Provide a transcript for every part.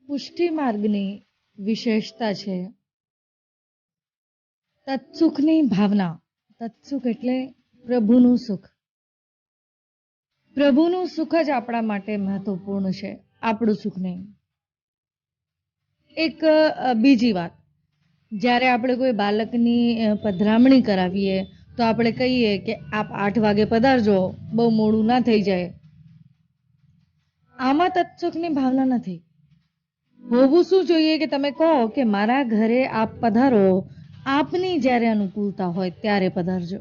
પુષ્ટિ માર્ગની વિશેષતા છે તત્સુખની ભાવના. તત્સુખ એટલે પ્રભુનું સુખ. પ્રભુનું સુખ જ આપણા માટે મહત્વપૂર્ણ છે, આપણું સુખ નહીં. એક બીજી વાત, જ્યારે આપણે કોઈ બાળકની પધરામણી કરાવીએ તો આપણે કહીએ કે આપ 8 વાગે પધારજો, બહુ મોડું ના થઈ જાય. આમાં તત્સુખની ભાવના નથી. હોવું શું જોઈએ કે તમે કહો કે મારા ઘરે આપ પધારો, આપની જ્યારે અનુકૂળતા હોય ત્યારે પધારજો.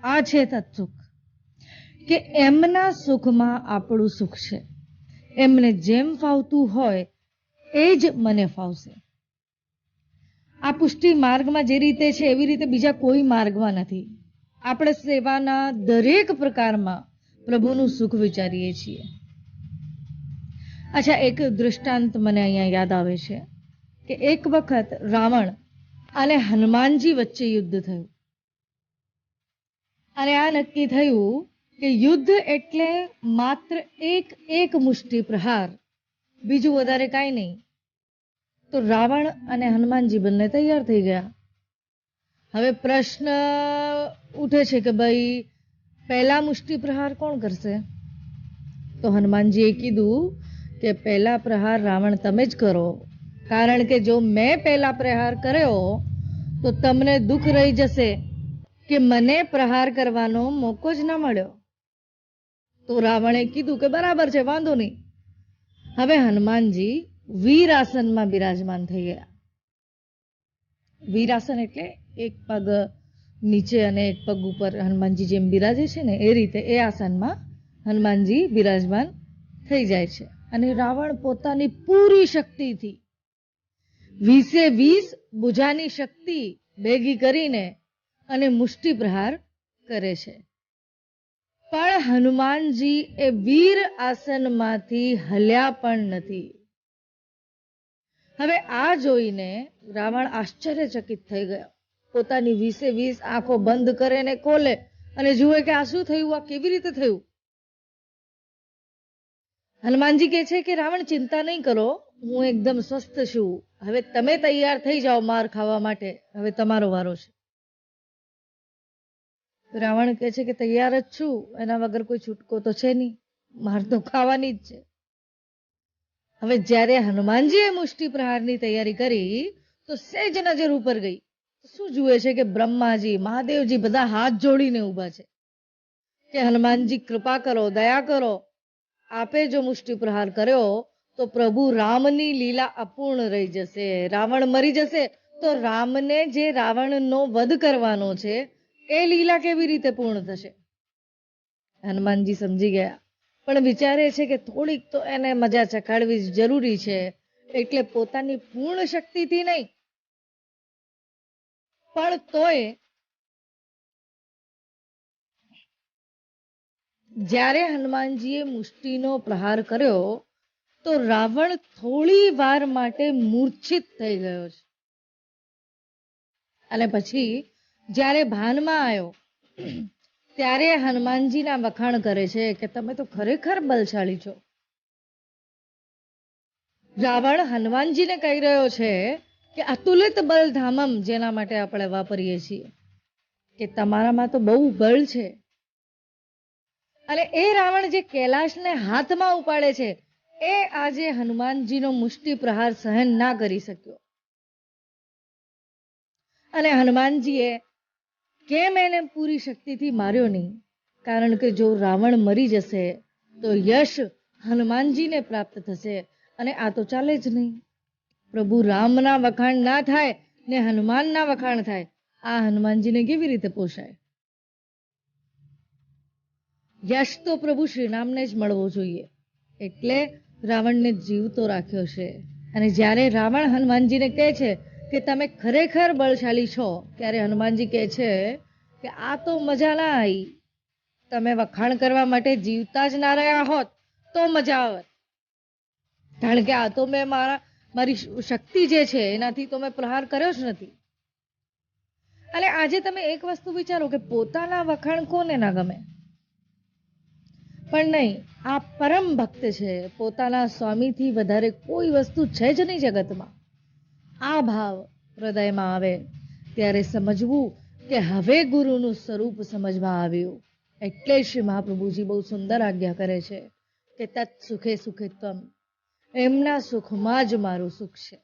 આ છે તત્સુખ, કે એમના સુખમાં આપણું સુખ છે. એમને જેમ ફાવતું હોય એ જ મને ફાવશે. આ પુષ્ટિ માર્ગમાં જે રીતે છે એવી રીતે બીજા કોઈ માર્ગમાં નથી. આપણે સેવાના દરેક પ્રકારમાં પ્રભુનું સુખ વિચારીએ છીએ. અચ્છા, એક દૃષ્ટાંત મને અહીંયા યાદ આવે છે કે એક વખત રાવણ અને હનુમાનજી વચ્ચે યુદ્ધ થયું. અને આ નક્કી થયું કે યુદ્ધ એટલે માત્ર એક મુષ્ટિ પ્રહાર, બીજું વધારે કાંઈ નહીં. તો રાવણ અને હનુમાનજી બંને તૈયાર થઈ ગયા. હવે પ્રશ્ન ઉઠે છે કે ભાઈ પહેલા મુષ્ટિ પ્રહાર કોણ કરશે? તો હનુમાનજીએ કીધું કે પહેલા પ્રહાર રાવણ તમે જ કરો, કારણ કે જો મેં પહેલા પ્રહાર કર્યો તો તમને દુઃખ રહી જશે કે મને પ્રહાર કરવાનો મોકો જ ન મળ્યો. તો રાવણે કીધું કે બરાબર છે, વાંધો નહીં. હવે હનુમાનજી વીરાસનમાં બિરાજમાન થઈ ગયા. વીરાસન એટલે એક પગ નીચે અને એક પગ ઉપર હનુમાનજી જેમ બિરાજે છે ને, એ રીતે એ આસનમાં હનુમાનજી બિરાજમાન થઈ જાય છે. અને રાવણ પોતાની પૂરી શક્તિથી 20 ભુજાની શક્તિ ભેગી કરીને અને મુષ્ટિ પ્રહાર કરે છે. પણ હનુમાનજી એ વીર આસનમાંથી હલ્યા પણ નથી. હવે આ જોઈને રાવણ આશ્ચર્યચકિત થઈ ગયો. પોતાની 20 આંખો બંધ કરે ને ખોલે અને જુએ કે આ શું થયું, આ કેવી રીતે થયું. હનુમાનજી કહે છે કે રાવણ ચિંતા નહીં કરો, હું એકદમ સ્વસ્થ છું. હવે તમે તૈયાર થઈ જાઓ માર ખાવા માટે, હવે તમારો વારો છે. રાવણ કહે છે કે તૈયાર જ છું, એના વગર કોઈ છૂટકો તો છે નહીં, માર તો ખાવાની જ છે. હવે જ્યારે હનુમાનજીએ મુષ્ટિ પ્રહારની તૈયારી કરી તો સહેજ નજર ઉપર ગઈ. શું જુએ છે કે બ્રહ્માજી, મહાદેવજી બધા હાથ જોડીને ઊભા છે કે હનુમાનજી કૃપા કરો, દયા કરો. આપે જો મુષ્ટિ પ્રહાર કર્યો તો પ્રભુ રામની લીલા અપૂર્ણ રહી જશે. રાવણ મરી જશે તો રામને જે રાવણનો વધ કરવાનો છે એ લીલા કેવી રીતે પૂર્ણ થશે? હનુમાનજી સમજી ગયા, પણ વિચારે છે કે થોડીક તો એને મજા ચખાડવી જરૂરી છે, એટલે પોતાની પૂર્ણ શક્તિથી નહીં પણ તોય જ્યારે હનુમાનજીએ મુષ્ટિનો પ્રહાર કર્યો તો રાવણ થોડી વાર માટે મૂર્છિત થઈ ગયો છે. અને પછી જ્યારે ભાનમાં આવ્યો ત્યારે હનુમાનજીના વખાણ કરે છે કે તમે તો ખરેખર બલશાળી છો. રાવણ હનુમાનજીને કહી રહ્યો છે કે અતુલિત બલધામમ, જેના માટે આપણે વાપરીએ છીએ, કે તમારામાં તો બહુ બળ છે. અને એ રાવણ જે કૈલાશને હાથમાં ઉપાડે છે એ આજે હનુમાનજીનો મુષ્ટિ પ્રહાર સહન ના કરી શક્યો. અને હનુમાનજીએ કેમ એને પૂરી શક્તિથી માર્યો નહીં? કારણ કે જો રાવણ મરી જશે તો યશ હનુમાનજીને પ્રાપ્ત થશે, અને આ તો ચાલે જ નહીં. પ્રભુ રામના વખાણ ના થાય ને હનુમાનના વખાણ થાય, આ હનુમાનજીને કેવી રીતે પોષાય? યશ તો પ્રભુ શ્રીરામને જ મળવો જોઈએ, એટલે રાવણને જીવતો રાખ્યો છે. અને જ્યારે રાવણ હનુમાનજીને કહે છે કે તમે ખરેખર બળશાળી છો, ત્યારે હનુમાનજી કહે છે કે આ તો મજા ના આવી. તમે વખાણ કરવા માટે જીવતા જ ના રહ્યા હોત તો મજા આવત. કારણ કે આ તો મેં મારી શક્તિ જે છે એનાથી તો મેં પ્રહાર કર્યો જ નથી. અને આજે તમે એક વસ્તુ વિચારો કે પોતાના વખાણ કોને ના ગમે? પણ નહીં, આ પરમ ભક્ત છે, પોતાના સ્વામીથી વધારે કોઈ વસ્તુ છે જ નહીં જગતમાં. આ ભાવ હૃદયમાં આવે ત્યારે સમજવું કે હવે ગુરુનું સ્વરૂપ સમજમાં આવ્યું. એટલે શ્રી મહાપ્રભુજી બહુ સુંદર આજ્ઞા કરે છે કે તત્ સુખે સુખે ત્વમ, એમના સુખમાં જ મારું સુખ છે.